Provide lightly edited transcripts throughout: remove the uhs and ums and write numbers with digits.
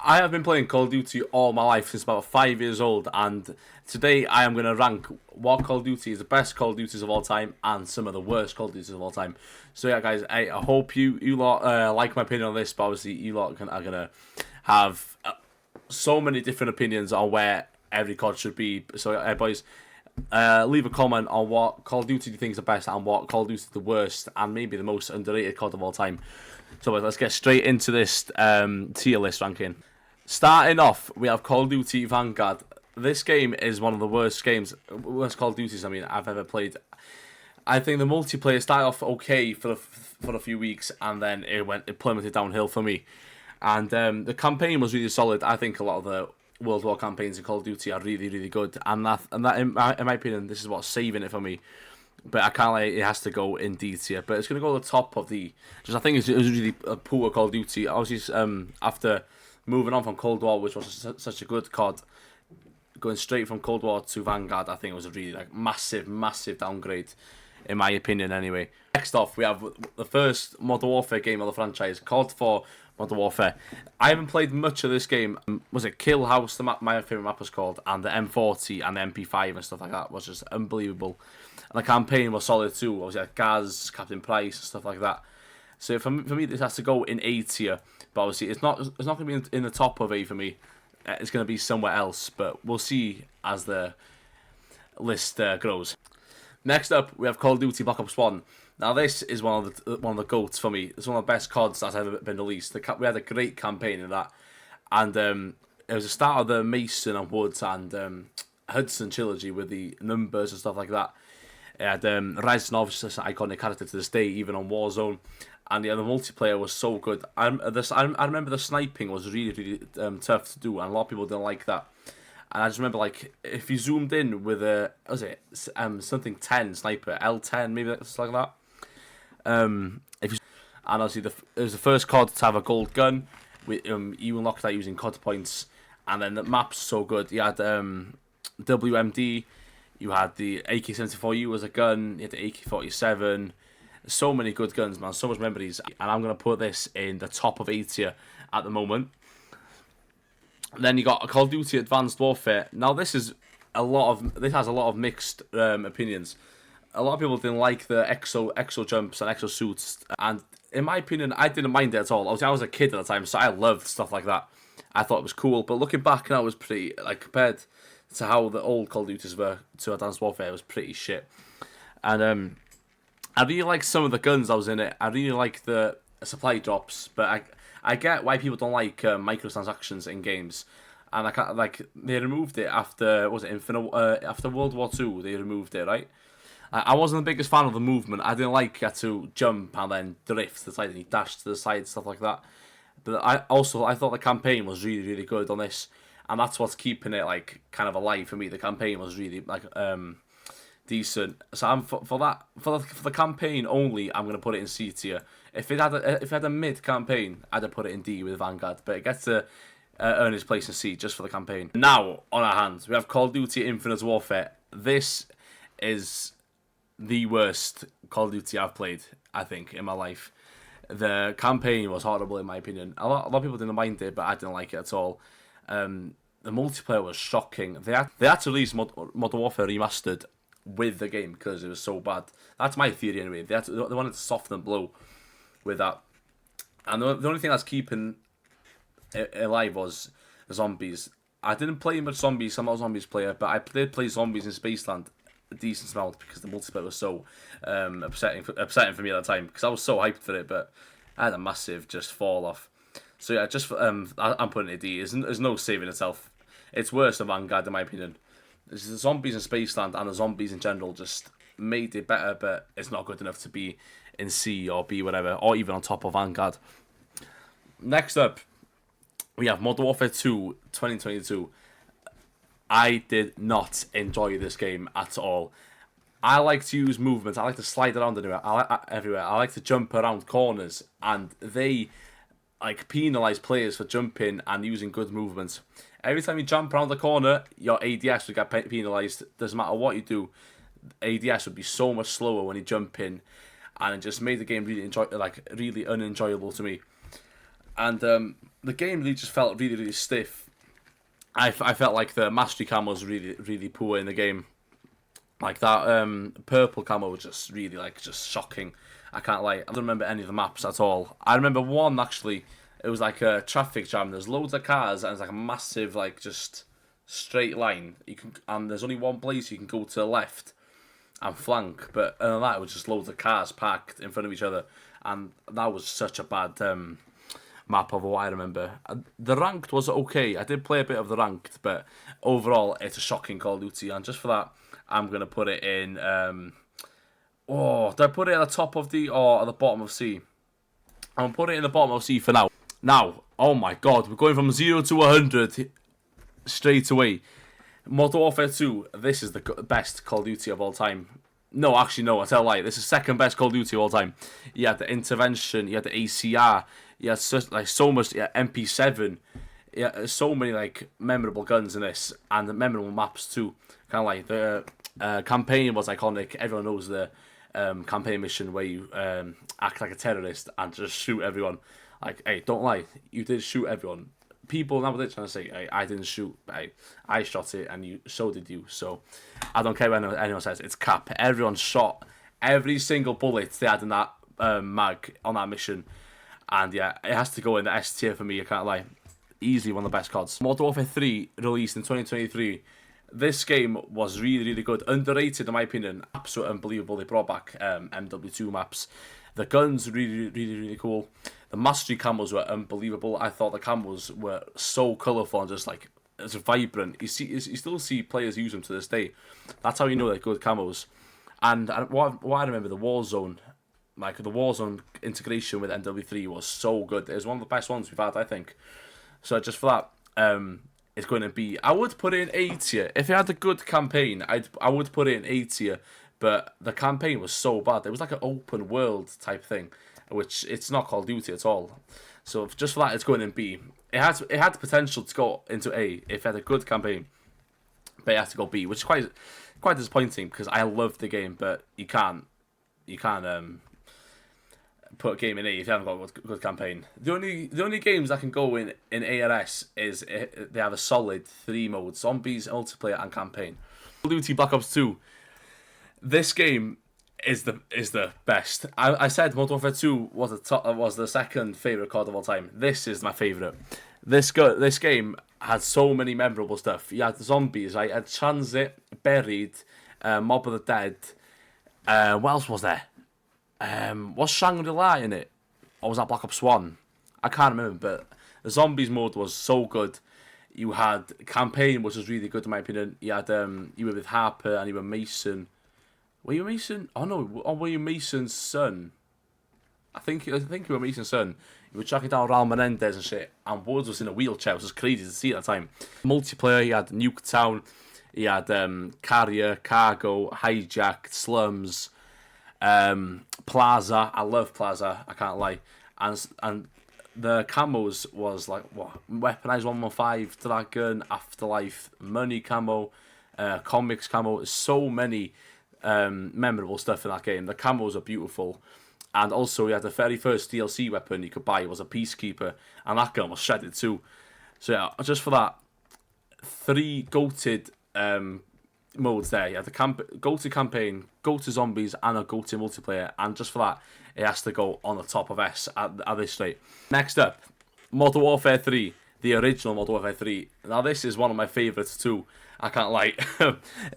I have been playing Call of Duty all my life since about 5 years old, and today I am going to rank what Call of Duty is the best Call of Duties of all time and some of the worst Call of Duties of all time. So yeah, guys, I hope you lot like my opinion on this, but obviously you lot are going to have so many different opinions on where every COD should be. So boys, leave a comment on what Call of Duty do you think is the best and what Call of Duty is the worst and maybe the most underrated COD of all time. So let's get straight into this tier list ranking. Starting off, we have Call of Duty Vanguard. This game is one of the worst Call of Duties I've ever played. I think the multiplayer started off okay for a few weeks, and then it plummeted downhill for me. And the campaign was really solid. I think a lot of the World War campaigns in Call of Duty are really, really good, and that in my opinion, this is what's saving it for me. But I can't it has to go in D tier. But it's going to go to the top of the. I think it was really a poor Call of Duty. Obviously, after moving on from Cold War, which was such a good COD, going straight from Cold War to Vanguard, I think it was a really massive downgrade, in my opinion. Anyway, next off we have the first Modern Warfare game of the franchise, COD 4 Modern Warfare. I haven't played much of this game. Was it Kill House? The map, my favourite map was called, and the M40 and the MP5 and stuff like that was just unbelievable. And the campaign was solid too. Obviously, like Gaz, Captain Price, and stuff like that. So for me, this has to go in A tier. But obviously, it's not going to be in the top of A for me. It's going to be somewhere else. But we'll see as the list grows. Next up, we have Call of Duty Black Ops 1. Now, this is one of the GOATs for me. It's one of the best CODs that's ever been released. We had a great campaign in that. And it was the start of the Mason and Woods and Hudson trilogy with the numbers and stuff like that. It had Reznov, just an iconic character to this day, even on Warzone. And yeah, the multiplayer was so good. I remember the sniping was really tough to do, and a lot of people didn't like that. And I just remember, like, if you zoomed in with a, what was it, something 10 sniper, L10, maybe something like that. And obviously, it was the first COD to have a gold gun. You unlocked that using COD points. And then the map's so good. You had WMD, you had the AK-74U as a gun, you had the AK-47. So many good guns, man. So much memories. And I'm going to put this in the top of A tier at the moment. Then you got Call of Duty Advanced Warfare. Now this has a lot of mixed opinions. A lot of people didn't like the exo jumps and exo suits, and in my opinion, I didn't mind it at all. Obviously, I was a kid at the time, so I loved stuff like that. I thought it was cool, but looking back now, it was pretty, like, compared to how the old Call of Duties were to Advanced Warfare, it was pretty shit. And I really like some of the guns that was in it. I really like the supply drops, but I get why people don't like microtransactions in games, and I can't, like, they removed it after after World War II. They removed it, right? I wasn't the biggest fan of the movement. I didn't like to jump and then drift to the side and he dashed to the side, stuff like that. But I thought the campaign was really good on this, and that's what's keeping it, like, kind of alive for me. The campaign was really, like, decent. So I'm for the campaign only. I'm gonna put it in C tier. If it had a mid campaign, I'd have put it in D with Vanguard. But it gets to earn its place in C just for the campaign. Now on our hands, we have Call of Duty Infinite Warfare. This is the worst Call of Duty I've played, I think, in my life. The campaign was horrible in my opinion. A lot of people didn't mind it, but I didn't like it at all. The multiplayer was shocking. They had to release Modern Warfare Remastered with the game because it was so bad. That's my theory anyway. They wanted to soften the blow with that. And the only thing that's keeping it alive was the zombies. I didn't play much zombies. I'm not a zombies player, but I did play zombies in Spaceland a decent amount because the multiplayer was so upsetting for me at the time because I was so hyped for it, but I had a massive just fall off. So yeah, I'm putting it D. There's no saving itself. It's worse than Vanguard in my opinion. The zombies in Spaceland and the zombies in general just made it better, but it's not good enough to be in C or B, whatever, or even on top of Vanguard. Next up, we have Modern Warfare 2 2022. I did not enjoy this game at all. I like to use movement. I like to slide around everywhere. I like to jump around corners, and they, like, penalise players for jumping and using good movements. Every time you jump around the corner, your ADS would get penalised. Doesn't matter what you do, ADS would be so much slower when you jump in, and it just made the game really really unenjoyable to me. And the game really just felt really, really stiff. I felt like the mastery camo was really, really poor in the game. Like that purple camo was just really like just shocking. I can't lie. I don't remember any of the maps at all. I remember one actually. It was like a traffic jam. There's loads of cars and it's like a massive like just straight line. You can and there's only one place you can go to the left and flank. But other than that, it was just loads of cars parked in front of each other, and that was such a bad map of what I remember. The ranked was okay. I did play a bit of the ranked, but overall, it's a shocking Call of Duty. And just for that, I'm gonna put it in. Do I put it at the top of D or at the bottom of C? I'm gonna put it in the bottom of C for now. Now, oh my God, we're going from 0 to 100 straight away. Modern Warfare 2. This is the best Call of Duty of all time. No, actually, no. I tell a lie. This is second best Call of Duty of all time. You had the intervention. You had the ACR. You had so much. Yeah, MP7. Yeah, so many like memorable guns in this, and the memorable maps too. Kind of like the campaign was iconic. Everyone knows the campaign mission where you act like a terrorist and just shoot everyone. Like, hey, don't lie. You did shoot everyone. People nowadays trying to say, hey, I didn't shoot. I shot it, and so did you. So I don't care what anyone says. It's cap. Everyone shot every single bullet they had in that mag on that mission. And yeah, it has to go in the S tier for me. I can't lie. Easily one of the best CODs. Modern Warfare 3 released in 2023. This game was really, really good. Underrated in my opinion. Absolutely unbelievable. They brought back MW2 maps. The guns really, really, really cool. The mastery camos were unbelievable. I thought the camos were so colourful and just like it's vibrant. You still see players use them to this day. That's how you know they're good camos. And what I remember, the Warzone, like the Warzone integration with MW3 was so good. It was one of the best ones we've had, I think. So just for that, it's going to be. I would put it in A tier if it had a good campaign. I would put it in A tier, but the campaign was so bad. It was like an open world type thing, which it's not Call of Duty at all. So just for that, it's going in B. It had the potential to go into A if it had a good campaign, but it had to go B, which is quite disappointing because I love the game, but you can't put a game in A if you haven't got a good campaign. The only games that can go in ARS is they have a solid 3 modes: zombies, multiplayer, and campaign. Call of Duty Black Ops 2. This game is the best. I said Modern Warfare 2 was the second favourite COD of all time. This is my favourite. This game had so many memorable stuff. You had zombies, right? You had Transit, Buried, Mob of the Dead. What else was there? Was Shangri-La in it? Or was that Black Ops 1? I can't remember, but the zombies mode was so good. You had campaign, which was really good in my opinion. You had you were with Harper and you were Mason. Were you Mason? Oh no, or were you Mason's son? I think you were Mason's son. You were tracking down Raul Menendez and shit, and Woods was in a wheelchair, which was crazy to see at the time. Multiplayer, you had Nuketown, you had Carrier, Cargo, Hijacked, Slums, Plaza. I love Plaza, I can't lie. And the camos was like what? Weaponized 115, Dragon, Afterlife, Money camo, Comics camo. So many memorable stuff in that game. The camos are beautiful. And also, we had the very first DLC weapon you could buy was a Peacekeeper, and that gun was shredded too. So yeah, just for that, 3 goated modes there. You had the go-to campaign, go-to zombies, and a go-to multiplayer. And just for that, it has to go on the top of S at this rate. Next up, Modern Warfare 3, the original Modern Warfare 3. Now this is one of my favourites too. I can't lie.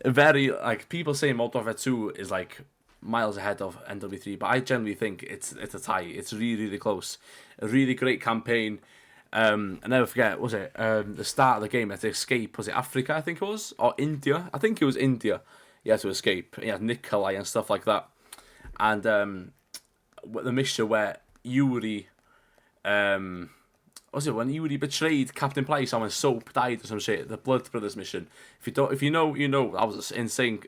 Very like people say Modern Warfare 2 is like miles ahead of MW3, but I generally think it's a tie. It's really, really close. A really great campaign. I never forget, was it the start of the game, you had to escape, was it Africa I think it was? Or India? I think it was India. You had to escape. You had Nikolai and stuff like that. And the mission where Yuri was it when Yuri betrayed Captain Price and when Soap died or some shit, the Blood Brothers mission. If you know, you know. That was an insane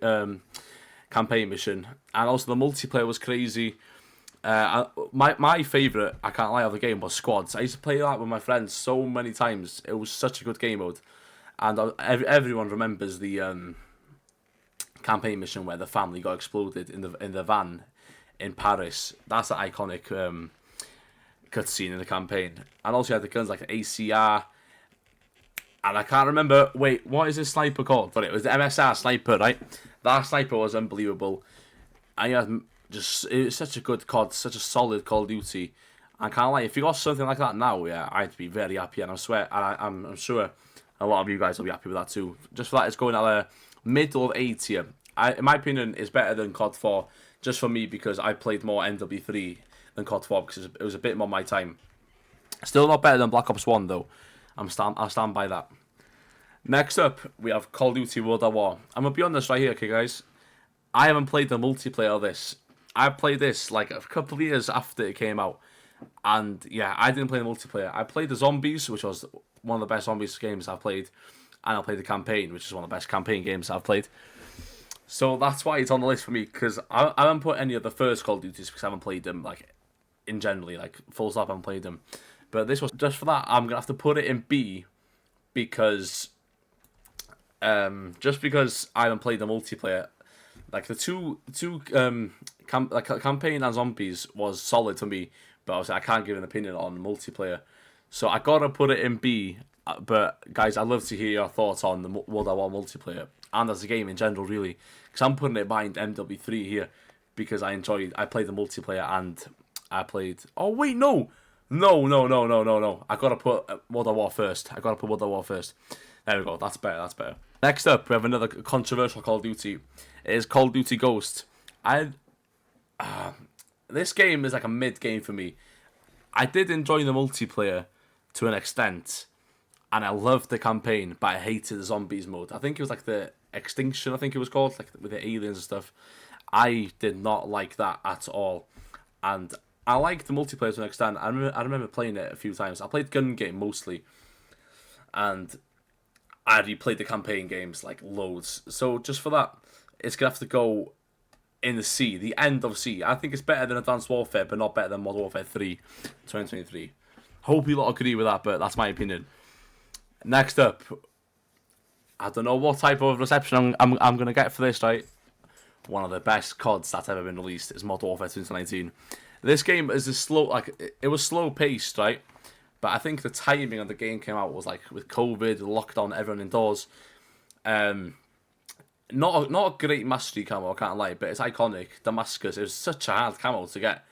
campaign mission. And also the multiplayer was crazy. My favourite, I can't lie, of the game was Squads. I used to play that with my friends so many times. It was such a good game mode. And everyone remembers the campaign mission where the family got exploded in the van in Paris. That's an iconic cutscene in the campaign. And also you had the guns like the ACR. And I can't remember, wait, what is this sniper called? But it was the MSR sniper, right? That sniper was unbelievable. And you had just, it was such a good COD, such a solid Call of Duty. I can't lie, if you got something like that now, yeah, I'd be very happy. And I swear, I'm sure a lot of you guys will be happy with that too. Just for that, it's going at a middle of A tier. In my opinion, it's better than COD 4, just for me, because I played more MW3 than COD 4, because it was a bit more my time. Still not better than Black Ops 1, though. I'll stand by that. Next up, we have Call of Duty World at War. I'm going to be honest right here, okay, guys? I haven't played the multiplayer of this. I played this like a couple of years after it came out. And yeah, I didn't play the multiplayer. I played the Zombies, which was one of the best Zombies games I've played. And I played the campaign, which is one of the best campaign games I've played. So that's why it's on the list for me, because I haven't put any of the first Call of Duties because I haven't played them, like, in generally, like, full stop, I haven't played them. But this was, just for that, I'm going to have to put it in B, because, just because I haven't played the multiplayer. Like, the campaign and Zombies was solid to me, but obviously I can't give an opinion on multiplayer. So I got to put it in B, but guys, I'd love to hear your thoughts on the World at War multiplayer, and as a game in general, really, because I'm putting it behind MW3 here, because I played the multiplayer, and I played, oh wait, no, I gotta put World at War first, there we go, that's better. Next up, we have another controversial Call of Duty. It is Call of Duty Ghost. This game is like a mid game for me. I did enjoy the multiplayer to an extent, and I loved the campaign, but I hated the zombies mode. I think it was like the Extinction, I think it was called, like with the aliens and stuff. I did not like that at all, and I liked the multiplayer to an extent. I remember playing it a few times. I played gun game mostly, and I replayed the campaign games like loads. So just for that, it's gonna have to go in the C, the end of C. I think it's better than Advanced Warfare, but not better than Modern Warfare 3, 2023. Hope you lot agree with that, but that's my opinion. Next up, I don't know what type of reception I'm going to get for this, right? One of the best CODs that's ever been released is Modern Warfare 2019. This game is a slow, like, it was slow paced, right? But I think the timing of the game came out was like with COVID, lockdown, everyone indoors. Not a great mastery camo, I can't lie, but it's iconic. Damascus, it was such a hard camo to get.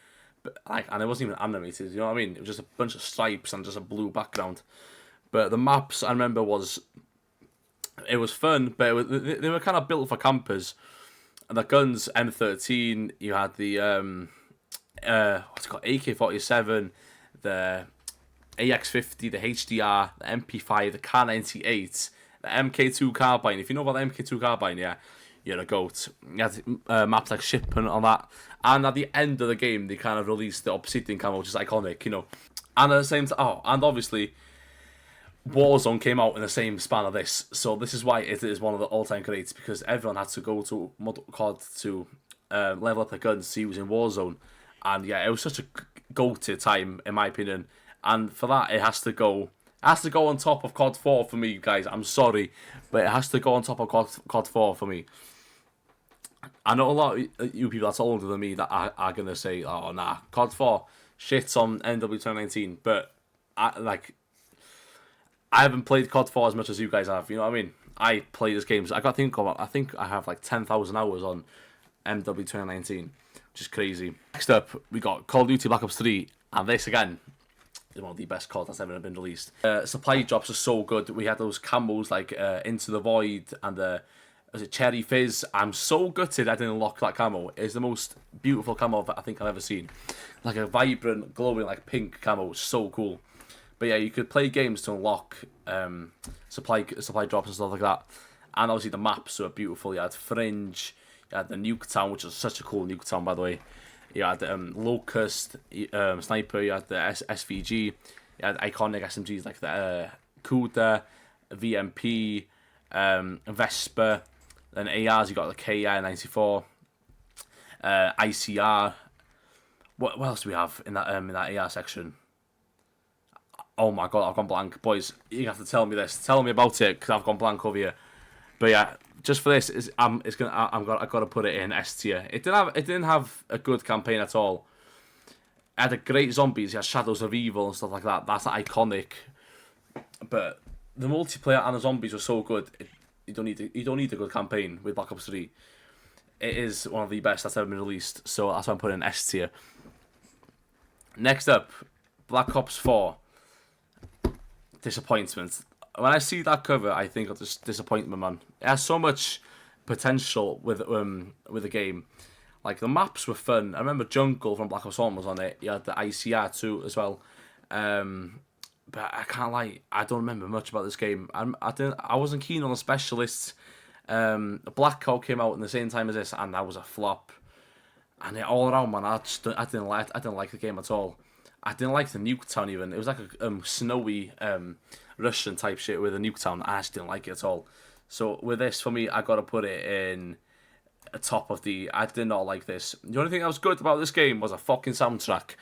But like, and it wasn't even animated, you know what I mean? It was just a bunch of stripes and just a blue background. But the maps, I remember, it was fun, but they were kind of built for campers. And the guns, M13, you had the what's it called, AK-47, the AX-50, the HDR, the MP5, the Kar-98, the MK2 carbine. If you know about the MK2 carbine, yeah, you're a goat. You had maps like Shipment on that. And at the end of the game, they kind of released the Obsidian camo, which is iconic, you know. And at the same time, and obviously, Warzone came out in the same span of this. So this is why it is one of the all-time greats, because everyone had to go to COD to level up their guns to use in Warzone. And yeah, it was such a goated time, in my opinion. And for that, it has to go on top of COD 4 for me, guys. I'm sorry, but it has to go on top of COD 4 for me. I know a lot of you people that's older than me that are going to say, oh, nah, COD 4 shits on MW 2019. But, I haven't played COD 4 as much as you guys have, you know what I mean? I play this game, so I think I have like 10,000 hours on MW 2019, which is crazy. Next up, we got Call of Duty Black Ops 3, and this again is one of the best COD that's ever been released. Supply drops are so good. We had those camos like Into the Void and was it Cherry Fizz? I'm so gutted I didn't unlock that camo. It's the most beautiful camo I think I've ever seen. Like a vibrant, glowing, like pink camo. So cool. But yeah, you could play games to unlock supply drops and stuff like that. And obviously the maps were beautiful. You had Fringe, you had the Nuketown, which was such a cool Nuketown, by the way. You had Locust, Sniper, you had the SVG, you had iconic SMGs like the Kuda, VMP, Vesper, then ARs, you got the KI-94, ICR. What else do we have in that AR section? Oh my god, I've gone blank. Boys, you have to tell me this. Tell me about it, because I've gone blank over here. But yeah, just for this, I've got to put it in S tier. It didn't have a good campaign at all. It had a great zombies. It had Shadows of Evil and stuff like that. That's iconic. But the multiplayer and the zombies were so good. You don't need a good campaign with Black Ops 3. It is one of the best that's ever been released. So that's why I'm putting in S tier. Next up, Black Ops 4. Disappointment. When I see that cover, I think of this disappointment, man. It has so much potential with the game. Like, the maps were fun. I remember Jungle from Black Ops 1 was on it. You had the ICR too as well. But I can't lie, I don't remember much about this game. I wasn't keen on the specialists. Black Hawk came out in the same time as this, and that was a flop. And all around, man, I didn't like the game at all. I didn't like the Nuketown even. It was like a snowy Russian type shit with a Nuketown. I just didn't like it at all. So with this, for me, I gotta put it in a top of the. I did not like this. The only thing that was good about this game was a fucking soundtrack,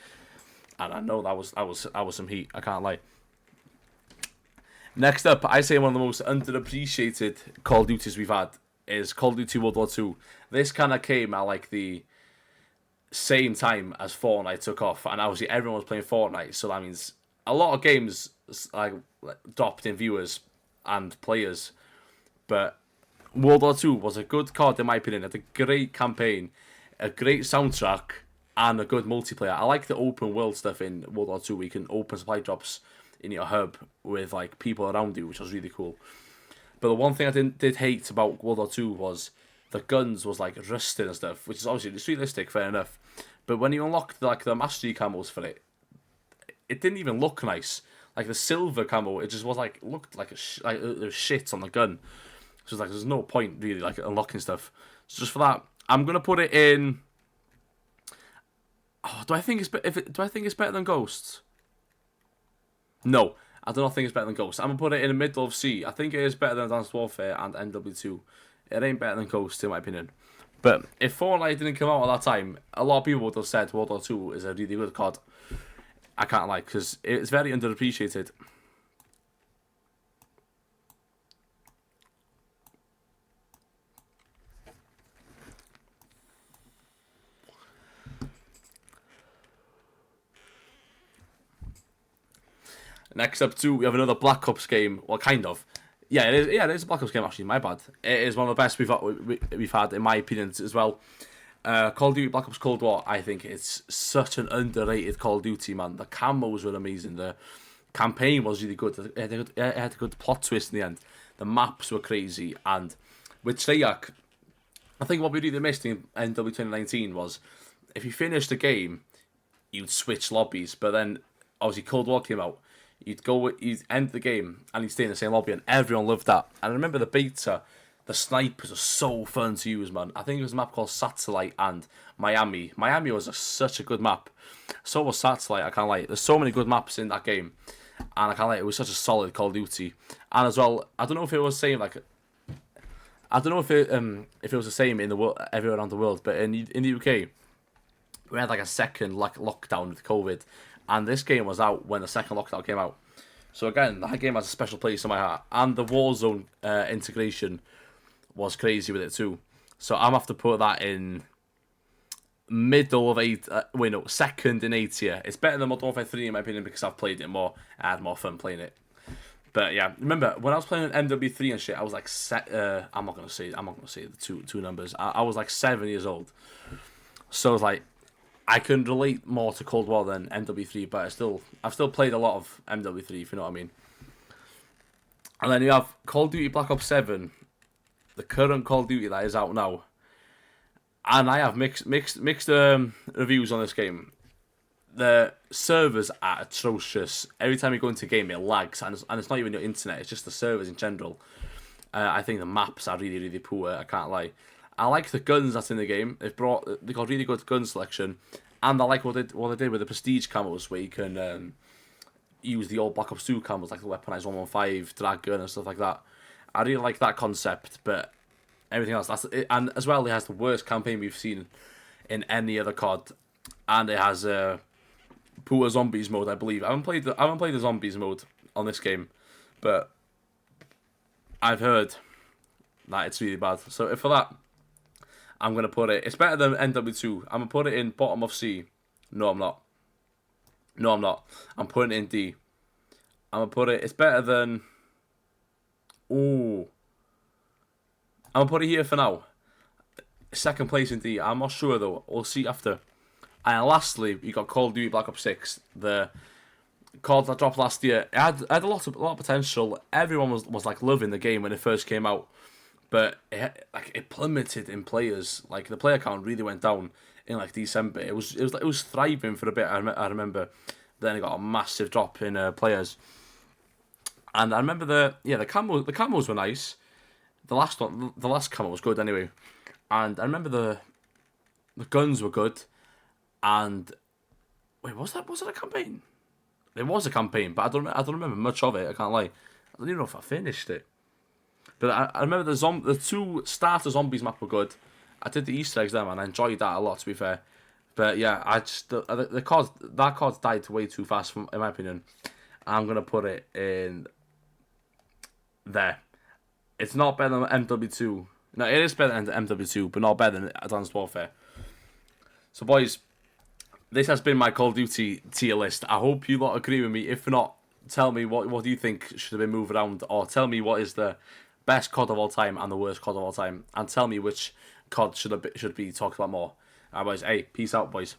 and I know that was some heat. I can't lie. Next up, I say one of the most underappreciated Call of Duties we've had is Call of Duty World War II. This kind of came at like the same time as Fortnite took off, and obviously everyone was playing Fortnite, so that means a lot of games like dropped in viewers and players. But World War II was a good COD in my opinion. It had a great campaign, a great soundtrack, and a good multiplayer. I like the open world stuff in World War II. Where you can open supply drops in your hub with like people around you, which was really cool. But the one thing I did hate about World War II was the guns was like rusted and stuff, which is obviously it's realistic, fair enough. But when you unlocked like the mastery camos for it, it didn't even look nice. Like the silver camo, it just was like looked like there was shit on the gun. So it's like there's no point really like unlocking stuff. So just for that, I'm gonna put it in. Oh, do I think it's better than Ghosts? No, I do not think it's better than Ghosts. I'm gonna put it in the middle of C. I think it is better than Advanced Warfare and MW2. It ain't better than Ghosts in my opinion. But if Fortnite didn't come out at that time, a lot of people would have said World War II is a really good COD. I can't lie, because it's very underappreciated. Next up too, we have another Black Ops game. Well, kind of. Yeah, it is. Yeah, it is a Black Ops game. Actually, my bad. It is one of the best we've had in my opinion as well. Call of Duty Black Ops Cold War. I think it's such an underrated Call of Duty, man. The camos were amazing. The campaign was really good. It had a good plot twist in the end. The maps were crazy, and with Treyarch, I think what we really missed in NW 2019 was if you finished the game, you'd switch lobbies. But then obviously Cold War came out. You'd end the game and you'd stay in the same lobby, and everyone loved that. And I remember the beta, the snipers are so fun to use, man. I think it was a map called Satellite and Miami. Miami was such a good map. So was Satellite, I can't lie. There's so many good maps in that game. And I can't lie, it was such a solid Call of Duty. And as well, I don't know if it was the same, like, I don't know if it was the same in the world, everywhere around the world, but in the UK, we had like a second lockdown with COVID. And this game was out when the second lockdown came out. So again, that game has a special place in my heart. And the Warzone integration was crazy with it too. So I'm going to have to put that in middle of second in A tier. It's better than Modern Warfare 3 in my opinion because I've played it more. I had more fun playing it. But yeah, remember when I was playing MW3 and shit, I was like I'm not gonna say the two numbers. I was like 7 years old. So it's like I can relate more to Cold War than MW3, but I've still played a lot of MW3, if you know what I mean. And then you have Call of Duty Black Ops 7, the current Call of Duty that is out now. And I have mixed reviews on this game. The servers are atrocious. Every time you go into a game, it lags, and it's not even your internet. It's just the servers in general. I think the maps are really, really poor. I can't lie. I like the guns that's in the game. They got really good gun selection, and I like what they did with the prestige camos, where you can use the old Black Ops 2 camos like the weaponized 115 drag gun and stuff like that. I really like that concept, but everything else and as well, it has the worst campaign we've seen in any other COD, and it has poor zombies mode. I believe I haven't played the zombies mode on this game, but I've heard that it's really bad. So for that, I'm going to put it... It's better than NW2. I'm going to put it in bottom of C. No, I'm not. No, I'm not. I'm putting it in D. I'm gonna put it. It's better than. Ooh. I'm gonna put it here for now. Second place in D. I'm not sure though. We'll see after. And lastly, you got Call of Duty Black Ops 6. The COD that dropped last year. It had a lot of potential. Everyone was like loving the game when it first came out, but it plummeted in players. Like the player count really went down in like December. It was thriving for a bit. I remember. Then it got a massive drop in players. And I remember the camos were nice. The last camo was good anyway. And I remember the guns were good. And wait, was it a campaign? It was a campaign, but I don't remember much of it. I can't lie. I don't even know if I finished it. But I remember the two starter zombies map were good. I did the Easter eggs there, man. I enjoyed that a lot, to be fair. But yeah, I just the COD that COD died way too fast, in my opinion. I'm gonna put it in there. It's not better than MW2. No, it is better than MW2, but not better than Advanced Warfare. So, boys, this has been my Call of Duty tier list. I hope you lot agree with me. If not, tell me what do you think should have been moved around, or tell me what is the best COD of all time and the worst COD of all time, and tell me which COD should be talked about more. Boys, hey, peace out, boys.